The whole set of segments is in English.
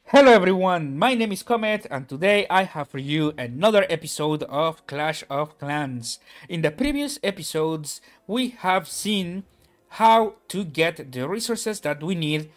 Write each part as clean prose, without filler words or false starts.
Hello everyone, my name is Comet and today I have for you another episode of Clash of Clans. In the previous episodes, we have seen how to get the resources that we need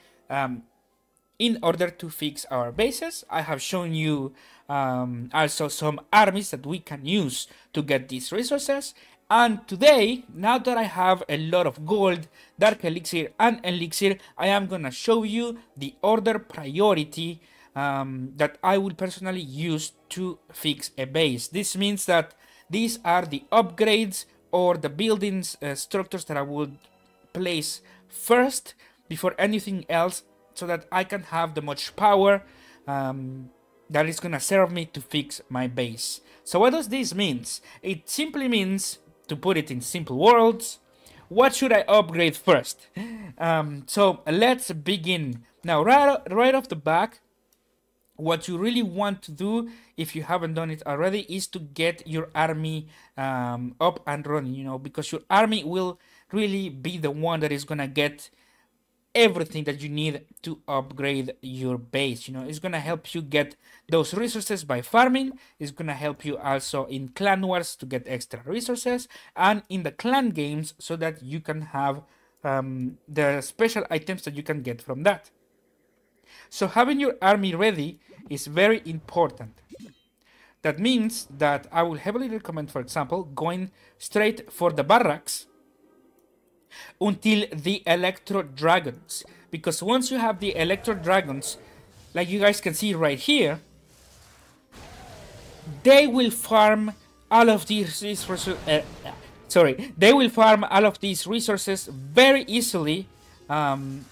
in order to fix our bases. I have shown you also some armies that we can use to get these resources. And today, now that I have a lot of gold, dark elixir, and elixir, I am gonna show you the order priority that I will personally use to fix a base. This means that these are the upgrades or the buildings structures that I would place first before anything else, so that I can have the much power that is gonna serve me to fix my base. So what does this mean? It simply means, to put it in simple words, what should I upgrade first? So let's begin. Now, right off the back, what you really want to do, if you haven't done it already, is to get your army up and running, because your army will really be the one that is gonna get everything that you need to upgrade your base. It's gonna help you get those resources by farming. It's gonna help you also in clan wars to get extra resources, and in the clan games so that you can have the special items that you can get from that. So having your army ready is very important. That means that I will heavily recommend, for example, going straight for the barracks until the Electro Dragons. Because once you have the Electro Dragons, like you guys can see right here, they will farm all of these resources. They will farm all of these resources very easily, and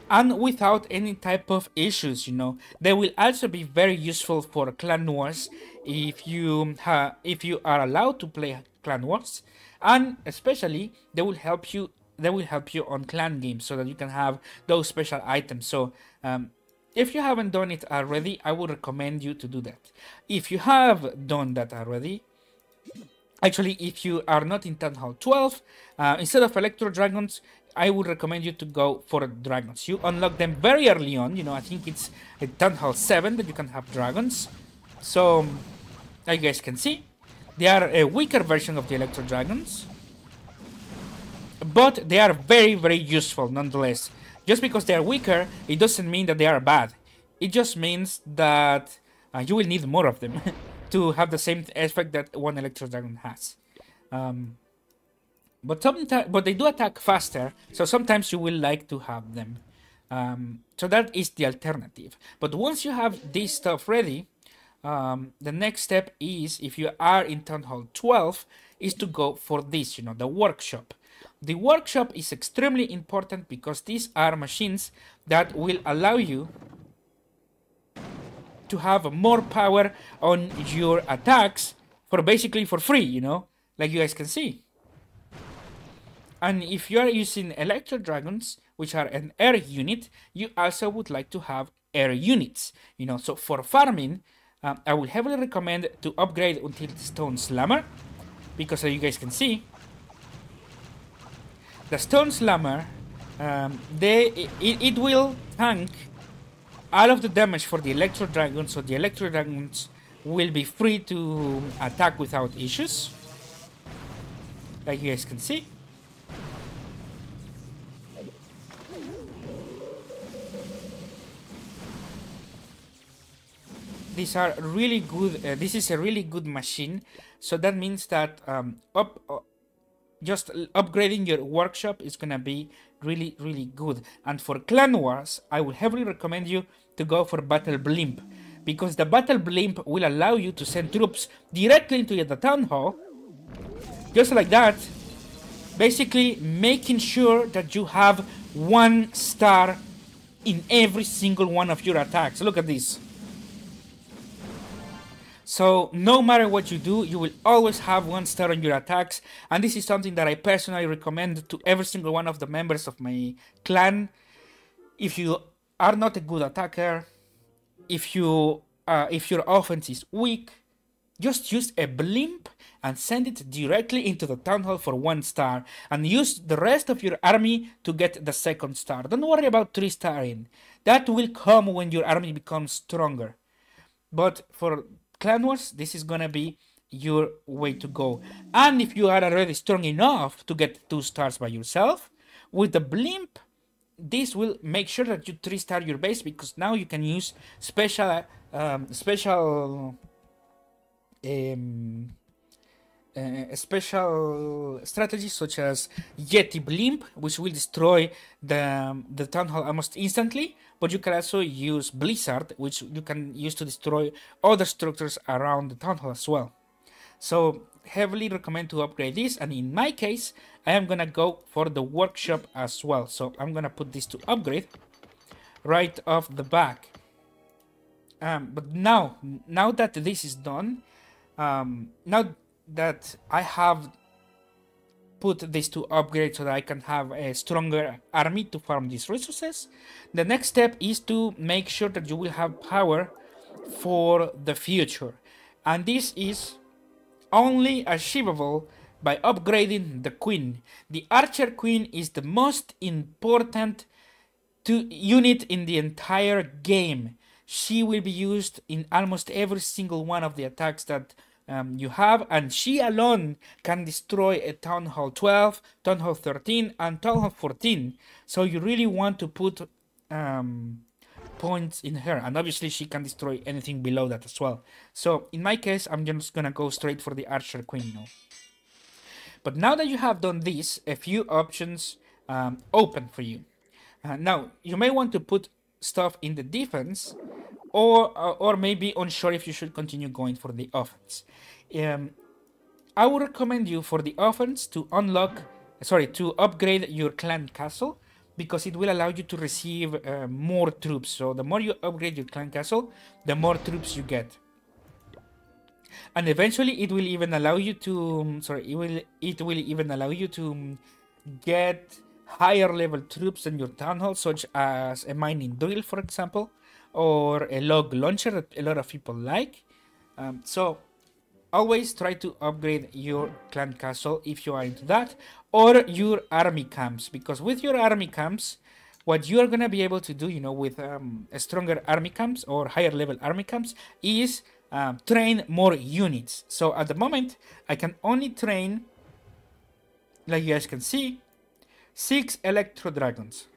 without any type of issues. They will also be very useful for clan wars if you are allowed to play clan wars, and especially they will help you on clan games so that you can have those special items. So if you haven't done it already, I would recommend you to do that. If you have done that already, actually, if you are not in Town Hall 12, instead of Electro Dragons, I would recommend you to go for dragons. You unlock them very early on. I think it's at Town Hall 7 that you can have dragons. So, as you guys can see, they are a weaker version of the Electro Dragons, but they are very, very useful nonetheless. Just because they are weaker, it doesn't mean that they are bad. It just means that you will need more of them to have the same effect that one Electro Dragon has. But they do attack faster, so sometimes you will like to have them. So that is the alternative. But once you have this stuff ready, the next step is, if you are in Town Hall 12, is to go for this, the workshop. The workshop is extremely important because these are machines that will allow you to have more power on your attacks for basically for free, like you guys can see. And if you are using Electro Dragons, which are an air unit, you also would like to have air units. So for farming, I will heavily recommend to upgrade until the Stone Slammer, because as you guys can see, the Stone Slammer, it will tank all of the damage for the Electro Dragons, so the Electro Dragons will be free to attack without issues, like you guys can see. These are really good. This is a really good machine, so that means that just upgrading your workshop is gonna be really, really good. And for clan wars, I would heavily recommend you to go for Battle Blimp, because the Battle Blimp will allow you to send troops directly into the town hall, just like that, basically making sure that you have 1 star in every single one of your attacks. Look at this. So no matter what you do, you will always have 1 star on your attacks, and this is something that I personally recommend to every single one of the members of my clan. If you are not a good attacker, if your offense is weak, just use a blimp and send it directly into the town hall for 1 star, and use the rest of your army to get the 2nd star. Don't worry about 3-starring. That will come when your army becomes stronger. But for Clan Wars, this is gonna be your way to go. And if you are already strong enough to get 2 stars by yourself, with the blimp, this will make sure that you 3-star your base, because now you can use special strategies such as Yeti Blimp, which will destroy the town hall almost instantly, but you can also use Blizzard, which you can use to destroy other structures around the town hall as well. So heavily recommend to upgrade this, and in my case I am gonna go for the workshop as well. So I'm gonna put this to upgrade right off the back. But now that this is done, now that I have put this to upgrade so that I can have a stronger army to farm these resources, the next step is to make sure that you will have power for the future, and this is only achievable by upgrading the queen. The archer queen is the most important unit in the entire game. She will be used in almost every single one of the attacks that you have, and she alone can destroy a Town Hall 12, Town Hall 13, and Town Hall 14. So you really want to put points in her, and obviously she can destroy anything below that as well. So in my case, I'm just gonna go straight for the Archer Queen now. But now that you have done this, a few options open for you. Now, you may want to put stuff in the defense, or maybe unsure if you should continue going for the offense. I would recommend you for the offense to upgrade your clan castle, because it will allow you to receive more troops. So the more you upgrade your clan castle, the more troops you get. And eventually it will even allow you to get higher level troops than your town hall, such as a mining drill, for example, or a log launcher that a lot of people like. So always try to upgrade your clan castle if you are into that, or your army camps, because with your army camps, what you are gonna be able to do, with a stronger army camps or higher level army camps, is train more units. So at the moment, I can only train, like you guys can see, 6 Electro Dragons.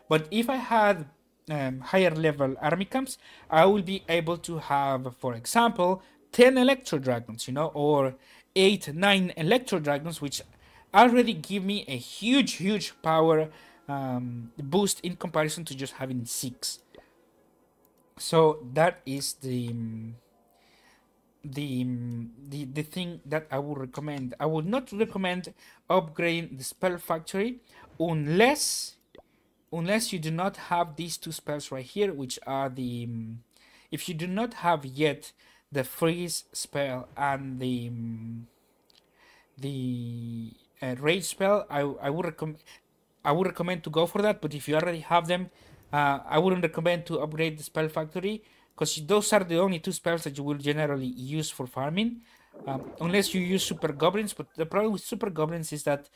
But if I had higher level army camps, I will be able to have, for example, 10 Electro Dragons, or 8, 9 Electro Dragons, which already give me a huge power boost in comparison to just having 6. So that is the thing that I would recommend. I would not recommend upgrading the spell factory unless you do not have these 2 spells right here, which are the if you do not have yet the freeze spell and the rage spell, I would recommend to go for that. But if you already have them, I wouldn't recommend to upgrade the spell factory, because those are the only 2 spells that you will generally use for farming, unless you use super goblins. But the problem with super goblins is that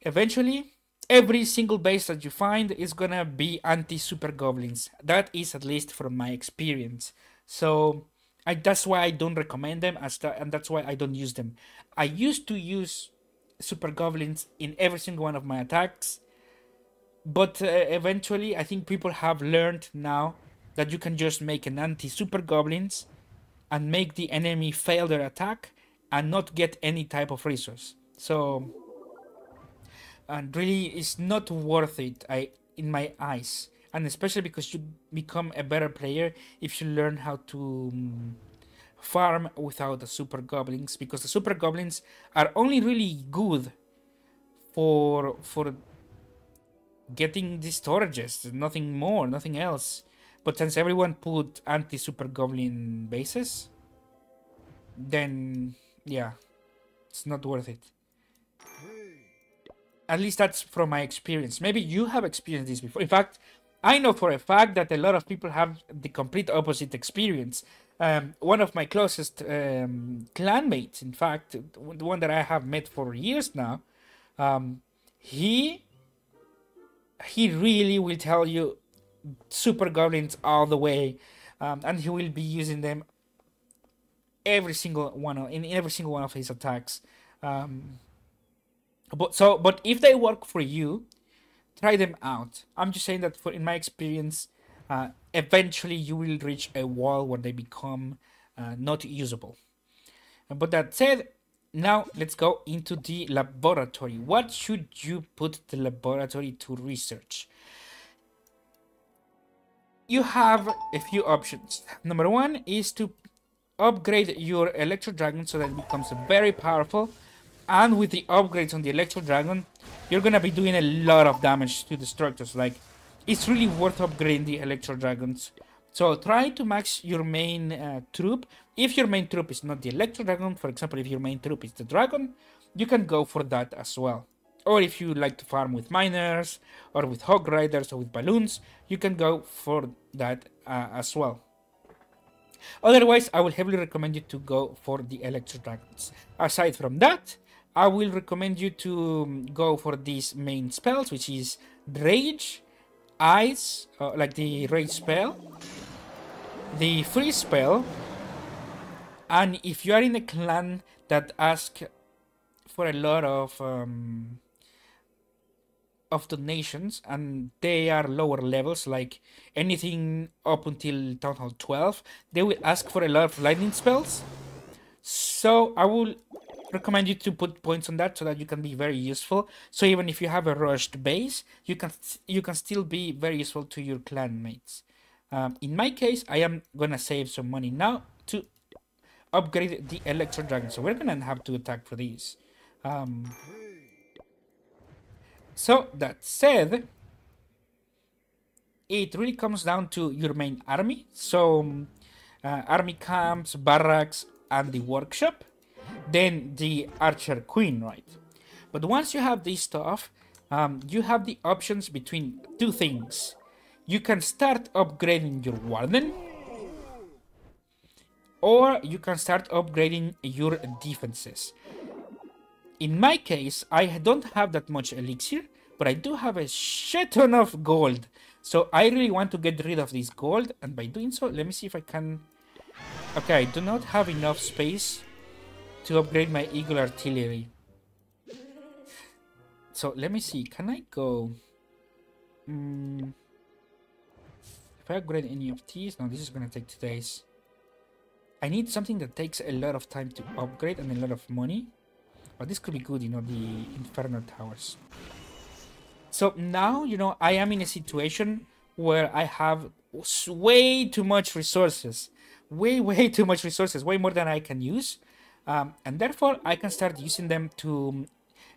eventually every single base that you find is gonna be anti-super goblins. That is, at least from my experience. So that's why I don't recommend them, and that's why I don't use them. I used to use super goblins in every single one of my attacks, but eventually I think people have learned now that you can just make an anti-super goblins and make the enemy fail their attack and not get any type of resource. So, and really, it's not worth it, in my eyes. And especially because you become a better player if you learn how to farm without the super goblins, because the super goblins are only really good for getting the storages, nothing more, nothing else. But since everyone put anti-super goblin bases, then yeah, it's not worth it. At least that's from my experience. Maybe you have experienced this before. In fact, I know for a fact that a lot of people have the complete opposite experience. One of my closest clanmates, in fact, the one that I have met for years now, um, he really will tell you super goblins all the way, and he will be using them in every single one of his attacks. Um, but if they work for you, try them out. I'm just saying that in my experience, eventually you will reach a wall where they become not usable. But that said, now let's go into the laboratory. What should you put the laboratory to research? You have a few options. Number one is to upgrade your Electro Dragon so that it becomes very powerful. And with the upgrades on the Electro Dragon, you're gonna be doing a lot of damage to the structures. Like, it's really worth upgrading the Electro Dragons. So try to max your main troop. If your main troop is not the Electro Dragon, for example, if your main troop is the Dragon, you can go for that as well. Or if you like to farm with miners, or with Hog Riders, or with balloons, you can go for that as well. Otherwise, I will heavily recommend you to go for the Electro Dragons. Aside from that, I will recommend you to go for these main spells, which is Rage, Ice, like the Rage spell, the Freeze spell, and if you are in a clan that asks for a lot of donations and they are lower levels, like anything up until Town Hall 12, they will ask for a lot of lightning spells. So I will recommend you to put points on that so that you can be very useful. So even if you have a rushed base, you can still be very useful to your clan mates. In my case, I am gonna save some money now to upgrade the Electro Dragon. So we're gonna have to attack for these. So that said, it really comes down to your main army. So army camps, barracks, and the workshop. Then the Archer Queen, right? But once you have this stuff, you have the options between two things. You can start upgrading your Warden, or you can start upgrading your defenses. In my case, I don't have that much elixir, but I do have a shit ton of gold. So I really want to get rid of this gold, and by doing so, let me see if I can... Okay, I do not have enough space to upgrade my Eagle Artillery. So let me see, can I go... if I upgrade any of these... No, this is gonna take 2 days. I need something that takes a lot of time to upgrade and a lot of money. But this could be good, you know, the Inferno Towers. So now, you know, I am in a situation where I have way too much resources. Way too much resources. Way more than I can use. And therefore, I can start using them to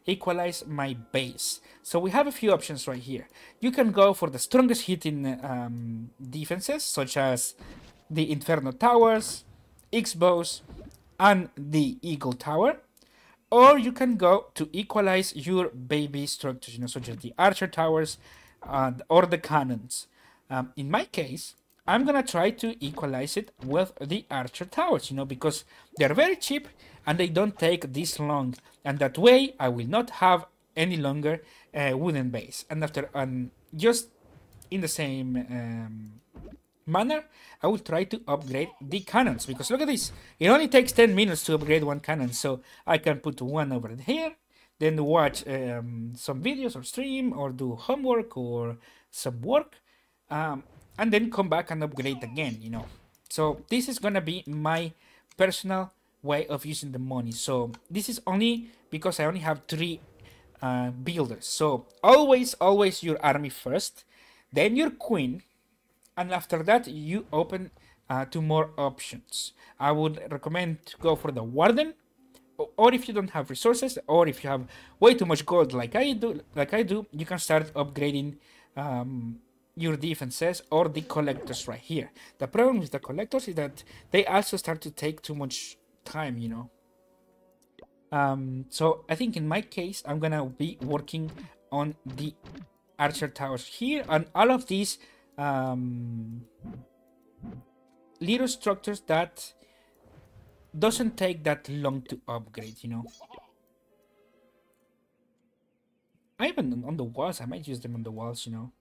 equalize my base. So we have a few options right here. You can go for the strongest hitting defenses, such as the Inferno Towers, X-Bows, and the Eagle Tower. Or you can go to equalize your baby structures, you know, such as the Archer Towers or the cannons. In my case, I'm gonna try to equalize it with the Archer Towers, you know, because they're very cheap and they don't take this long. And that way, I will not have any longer wooden base. And after, just in the same manner, I will try to upgrade the cannons, because look at this, it only takes 10 minutes to upgrade one cannon. So I can put one over here, then watch some videos or stream or do homework or some work, and then come back and upgrade again, you know. So this is gonna be my personal way of using the money. So this is only because I only have 3 builders. So always your army first, then your queen, and after that, you open to more options. I would recommend to go for the Warden, or if you don't have resources, or if you have way too much gold like I do, you can start upgrading your defenses or the collectors right here. The problem with the collectors is that they also start to take too much time, you know. So I think in my case, I'm gonna be working on the Archer Towers here, and all of these little structures that doesn't take that long to upgrade, you know. I even on the walls, I might use them on the walls, you know.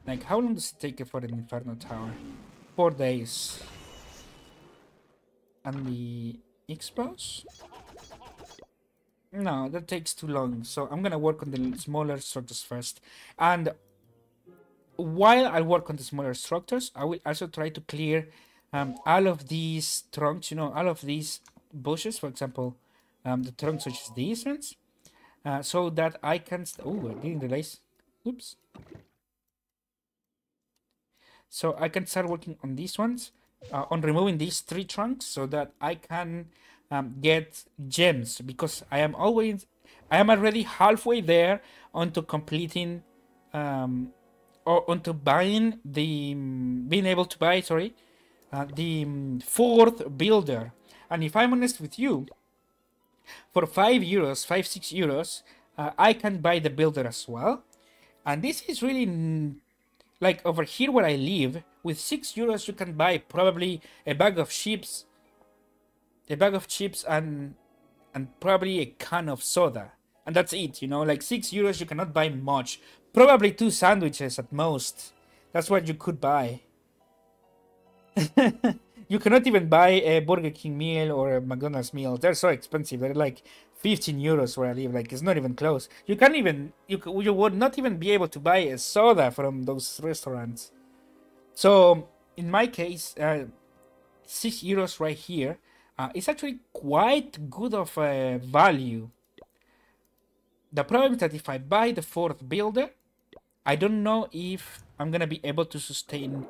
Like, how long does it take for an Inferno Tower? 4 days. And the Expos? No, that takes too long. So I'm gonna work on the smaller structures first. And while I work on the smaller structures, I will also try to clear all of these trunks, you know, all of these bushes, for example, the trunks such as these ones, so that I can... Oh, I didn't realize. Oops. So I can start working on these ones, on removing these 3 trunks, so that I can get gems, because I am already halfway there onto completing, or onto buying the, being able to buy, sorry, the 4th builder. And if I'm honest with you, for 5 euros, 6 euros, I can buy the builder as well. And this is really, like over here where I live, with 6 euros you can buy probably a bag of chips, and probably a can of soda. And that's it, you know, like 6 euros you cannot buy much. Probably 2 sandwiches at most. That's what you could buy. You cannot even buy a Burger King meal or a McDonald's meal. They're so expensive. They're like 15 euros where I live. Like, it's not even close. You can't even, you would not even be able to buy a soda from those restaurants. So, in my case, 6 euros right here is actually quite good of a value. The problem is that if I buy the 4th builder, I don't know if I'm gonna be able to sustain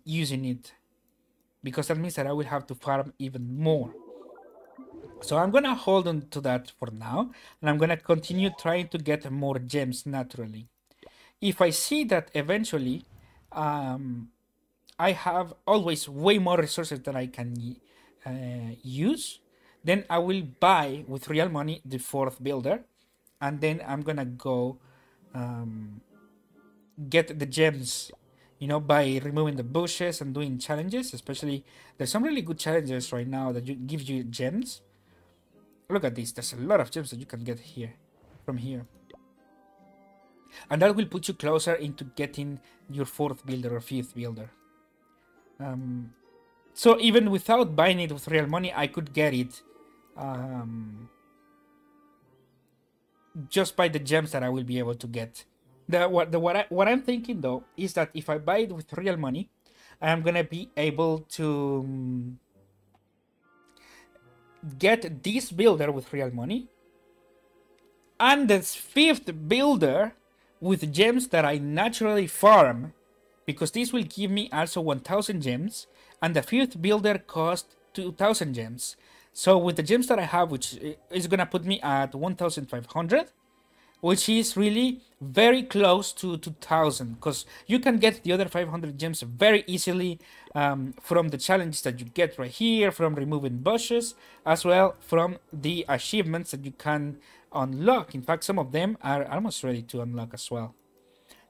using it, because that means that I will have to farm even more. So I'm gonna hold on to that for now, and I'm gonna continue trying to get more gems naturally. If I see that eventually I have always way more resources that I can use, then I will buy with real money the 4th builder, and then I'm gonna go get the gems, you know, by removing the bushes and doing challenges. Especially, there's some really good challenges right now that give you gems. Look at this. There's a lot of gems that you can get here, from here. And that will put you closer into getting your 4th builder or 5th builder. So even without buying it with real money, I could get it just by the gems that I will be able to get. What I'm thinking though is that if I buy it with real money, I'm gonna be able to get this builder with real money, and the 5th builder with gems that I naturally farm, because this will give me also 1000 gems, and the 5th builder cost 2000 gems. So with the gems that I have, which is gonna put me at 1500, which is really very close to 2000, because you can get the other 500 gems very easily from the challenges that you get right here, from removing bushes, as well from the achievements that you can unlock. In fact, some of them are almost ready to unlock as well.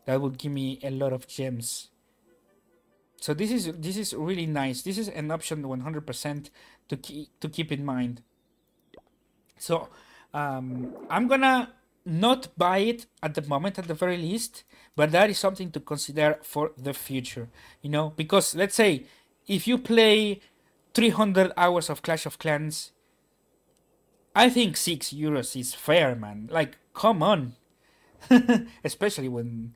That would give me a lot of gems. So this is really nice. This is an option 100% to keep in mind. So I'm gonna not buy it at the moment, at the very least, but that is something to consider for the future, you know, because let's say if you play 300 hours of Clash of Clans, I think 6 euros is fair, man. Like, come on. Especially when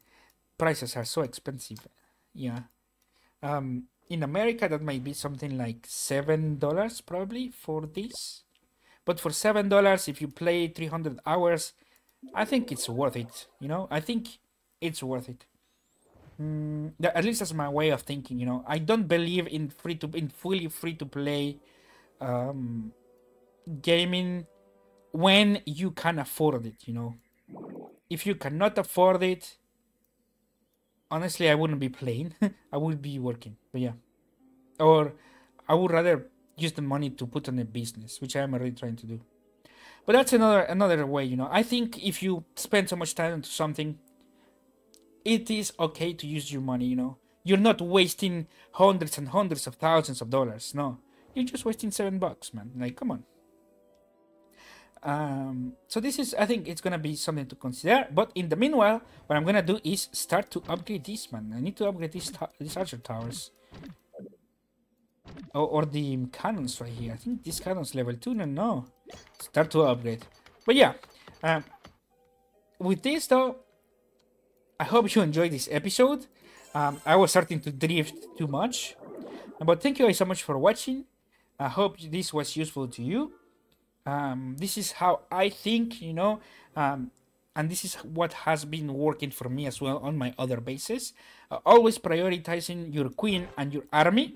prices are so expensive. Yeah. In America, that might be something like $7 probably for this. But for $7, if you play 300 hours, I think it's worth it. You know, I think it's worth it. At least that's my way of thinking. You know, I don't believe in fully free to play gaming when you can afford it. You know, if you cannot afford it, honestly, I wouldn't be playing. I would be working. But yeah, or I would rather use the money to put on a business, which I am already trying to do. But that's another way, you know. I think if you spend so much time into something, it is okay to use your money, you know. You're not wasting hundreds and hundreds of thousands of dollars. No, you're just wasting $7, man. Like, come on. So this is, I think it's gonna be something to consider. But in the meanwhile, what I'm gonna do is start to upgrade this, man. I need to upgrade these archer towers. Or the cannons right here. I think this cannon's level 2. No. Start to upgrade. But yeah, with this though, I hope you enjoyed this episode. I was starting to drift too much. But thank you guys so much for watching. I hope this was useful to you. This is how I think, you know, and this is what has been working for me as well on my other bases. Always prioritizing your queen and your army.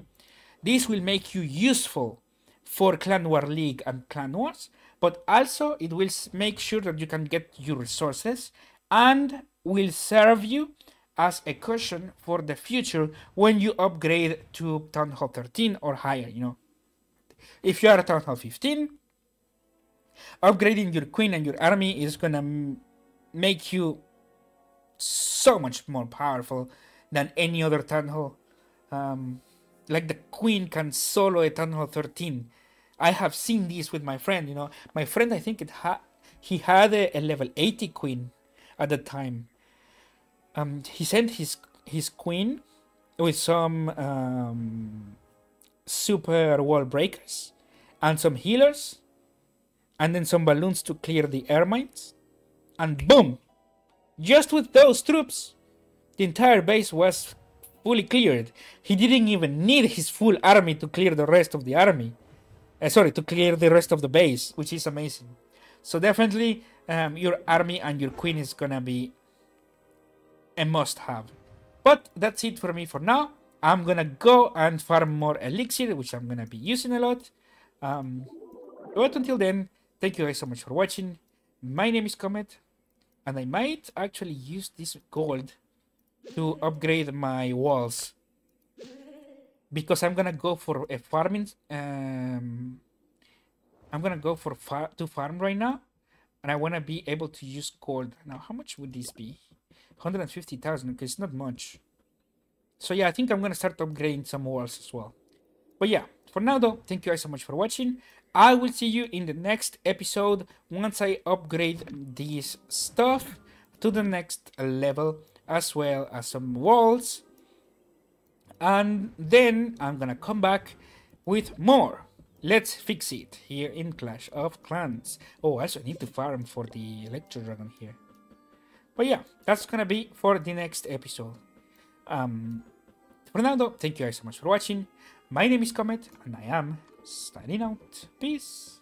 This will make you useful for Clan War League and Clan Wars, but also it will make sure that you can get your resources and will serve you as a cushion for the future when you upgrade to Town Hall 13 or higher, you know. If you are at Town Hall 15, upgrading your queen and your army is gonna make you so much more powerful than any other Town Hall. Like the queen can solo a Town Hall 13. I have seen this with my friend, you know. My friend, I think he had a level 80 queen at the time. He sent his queen with some super wall breakers and some healers, and then some balloons to clear the air mines, and boom! Just with those troops, the entire base was fully cleared. He didn't even need his full army to clear the rest of the army. To clear the rest of the base, which is amazing. So definitely, your army and your queen is gonna be a must-have. But that's it for me for now. I'm gonna go and farm more elixir, which I'm gonna be using a lot. But until then, thank you guys so much for watching. My name is Comet, and I might actually use this gold to upgrade my walls, because I'm gonna go for a farming. I'm gonna go for to farm right now, and I wanna be able to use gold. Now, how much would this be? 150,000. Okay, it's not much. So yeah, I think I'm gonna start upgrading some walls as well. But yeah, for now though, thank you guys so much for watching. I will see you in the next episode once I upgrade this stuff to the next level, as well as some walls. And then I'm gonna come back with more Let's Fix It here in Clash of Clans. Oh, I also need to farm for the Electro Dragon here. But yeah, that's gonna be for the next episode. For now though, thank you guys so much for watching. My name is Comet, and I am signing out. Peace.